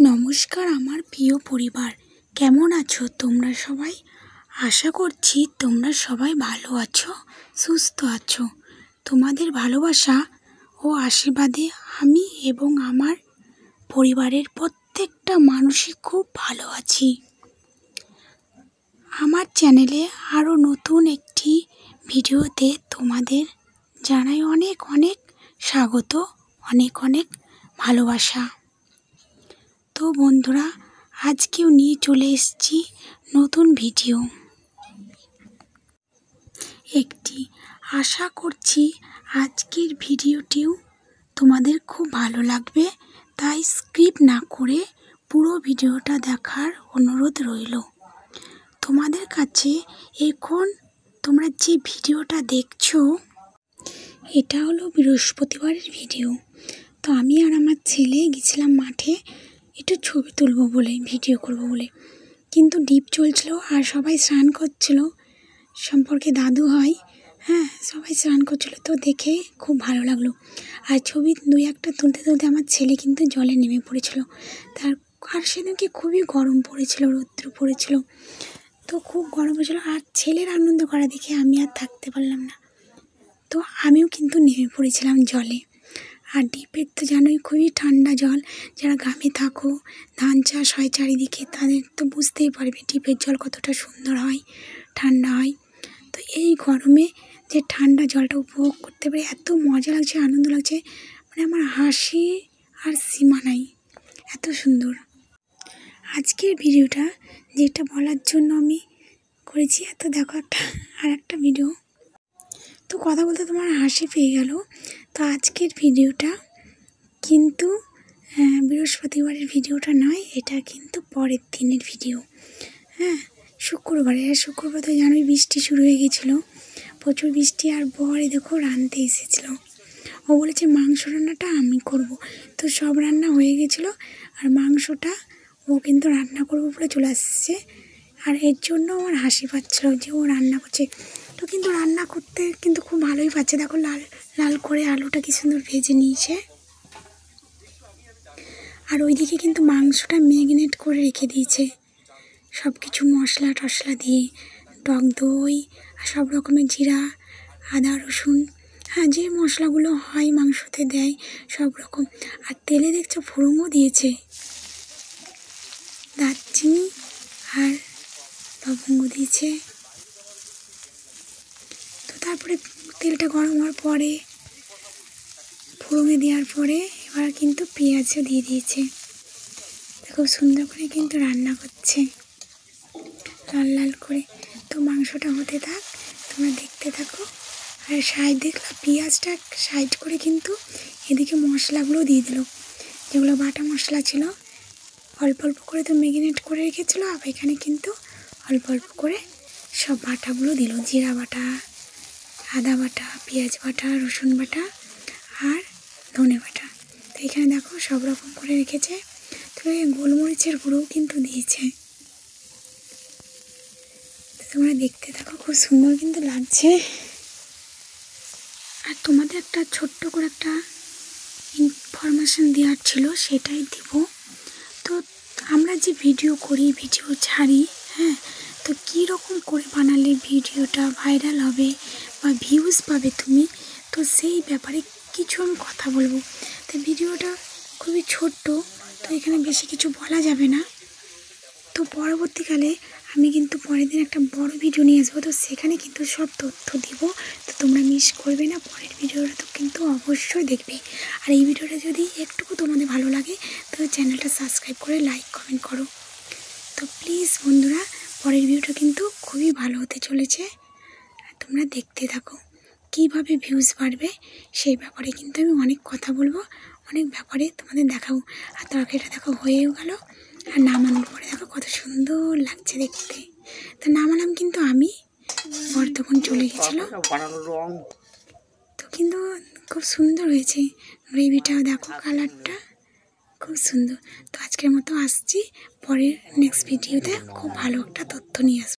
নমস্কার আমার প্রিয় পরিবার, কেমন আছো তোমরা সবাই? আশা করছি তোমরা সবাই ভালো আছো, সুস্থ আছো। তোমাদের ভালোবাসা ও আশীর্বাদে আমি এবং আমার পরিবারের প্রত্যেকটা মানুষই খুব ভালো আছি। আমার চ্যানেলে আরও নতুন একটি ভিডিওতে তোমাদের জানাই অনেক অনেক স্বাগত, অনেক অনেক ভালোবাসা। তো বন্ধুরা, আজকেও নিয়ে চলে এসেছি নতুন ভিডিও একটি। আশা করছি আজকের ভিডিওটিও তোমাদের খুব ভালো লাগবে, তাই স্কিপ না করে পুরো ভিডিওটা দেখার অনুরোধ রইল। তোমাদের কাছে এখন তোমরা যে ভিডিওটা দেখছো, এটা হলো বৃহস্পতিবারের ভিডিও। তো আমি আর আমার ছেলে গেছিলাম মাঠে একটু ছবি তুলবো বলে, ভিডিও করব বলে, কিন্তু ডিপ চলছিল আর সবাই স্নান করছিল, সম্পর্কে দাদু হয়, হ্যাঁ, সবাই স্নান করছিল। তো দেখে খুব ভালো লাগলো। আর ছবি দুই একটা তুলতে তুলতে আমার ছেলে কিন্তু জলে নেমে পড়েছিল। আর সেদিনকে খুবই গরম পড়েছিল, রৌদ্র পড়েছিল, তো খুব গরম হয়েছিল। আর ছেলের আনন্দ করা দেখে আমি আর থাকতে পারলাম না, তো আমিও কিন্তু নেমে পড়েছিলাম জলে। আর ডিপের তো জানোই খুবই ঠান্ডা জল। যারা গ্রামে থাকো, ধান চাষ হয় চারিদিকে, তাদের তো বুঝতেই পারবে ডিপের জল কতটা সুন্দর হয়, ঠান্ডা হয়। তো এই গরমে যে ঠান্ডা জলটা উপভোগ করতে পারে, এত মজা লাগছে, আনন্দ লাগছে, মানে আমার হাসি আর সীমা নাই, এত সুন্দর। আজকের ভিডিওটা যেটা বলার জন্য আমি করেছি, এত দেখো একটা ভিডিও, তো কথা বলতে তোমার হাসি পেয়ে গেল। তো আজকের ভিডিওটা কিন্তু বৃহস্পতিবারের ভিডিওটা নয়, এটা কিন্তু পরের দিনের ভিডিও। হ্যাঁ, শুক্রবার তো জানোই বৃষ্টি শুরু হয়ে গেছিলো, প্রচুর বৃষ্টি। আর বরে দেখো রাঁধতে এসেছিলো, ও বলেছে মাংস রান্নাটা আমি করব। তো সব রান্না হয়ে গেছিলো, আর মাংসটা ও কিন্তু রান্না করবো বলে চলে আসছে। আর এর জন্য আমার হাসি পাচ্ছিলো যে ও রান্না করছে। তো কিন্তু রান্না করতে কিন্তু খুব ভালোই পাচ্ছে, দেখো লাল লাল করে আলুটা কি সুন্দর ভেজে নিয়েছে। আর ওইদিকে কিন্তু মাংসটা ম্যারিনেট করে রেখে দিয়েছে, সব কিছু মশলা টশলা দিয়ে, টক দই আর সব রকমের জিরা, আদা, রসুন, হ্যাঁ, যে মশলাগুলো হয় মাংসতে দেয় সব রকম। আর তেলে দেখছো ফোড়নও দিয়েছে, দারচিনি আর লবঙ্গ দিয়েছে। তো তারপরে তেলটা গরম হওয়ার পরে, ফোড়নে দেওয়ার পরে এবার কিন্তু পেঁয়াজও দিয়ে দিয়েছে। খুব সুন্দর করে কিন্তু রান্না করছে, লাল লাল করে। তো মাংসটা হতে থাক, তোমরা দেখতে থাকো। আর দেখলাম পেঁয়াজটা সাইড করে কিন্তু এদিকে মশলাগুলো দিয়ে দিল, যেগুলো বাটা মশলা ছিল, অল্প অল্প করে তো ম্যারিনেট করে রেখেছিলো। আর এখানে কিন্তু অল্প অল্প করে সব বাটাগুলো দিল, জিরা বাটা, আদা বাটা, পেঁয়াজ বাটা, রসুন বাটা আর ধনে বাটা। তো এখানে দেখো সব রকম করে রেখেছে। তো এই গোলমরিচের গুঁড়োও কিন্তু দিয়েছে। তোমরা দেখতে থাকো, খুব সুন্দর কিন্তু লাগছে। আর তোমাদের একটা ছোট্ট করে একটা ইনফরমেশন দেওয়ার ছিল, সেটাই দিব। তো আমরা যে ভিডিও করি, ভিডিও ছাড়ি, হ্যাঁ, তো কীরকম করে বানালে ভিডিওটা ভাইরাল হবে বা ভিউজ পাবে তুমি, তো সেই ব্যাপারে কিছু আমি কথা বলবো। তো ভিডিওটা খুবই ছোট্ট, তো এখানে বেশি কিছু বলা যাবে না। তো পরবর্তীকালে আমি কিন্তু পরের দিন একটা বড় ভিডিও নিয়ে আসবো, তো সেখানে কিন্তু সব তথ্য দিব। তো তোমরা মিস করবে না, পরের ভিডিওটা তো কিন্তু অবশ্যই দেখবে। আর এই ভিডিওটা যদি একটুকু তোমাদের ভালো লাগে, তো চ্যানেলটা সাবস্ক্রাইব করে লাইক কমেন্ট করো। তো প্লিজ বন্ধুরা, পরের ভিডিওটা কিন্তু খুবই ভালো হতে চলেছে, আর তোমরা দেখতে থাকো কীভাবে ভিউজ বাড়বে। সেই ব্যাপারে কিন্তু আমি অনেক কথা বলবো, অনেক ব্যাপারে তোমাদের দেখাবো। আর তরকারিটা দেখো হয়েও গেল, আর নামানোর পরে দেখো কত সুন্দর লাগছে দেখতে। তো নামালাম কিন্তু আমি, তখন চলে গেছিল। তো কিন্তু খুব সুন্দর হয়েছে গ্রেভিটাও, দেখো কালারটা খুব সুন্দর। তো আজকের মতো আসছি, পরের নেক্সট ভিডিওতে খুব ভালো একটা তথ্য নিয়ে আসবো।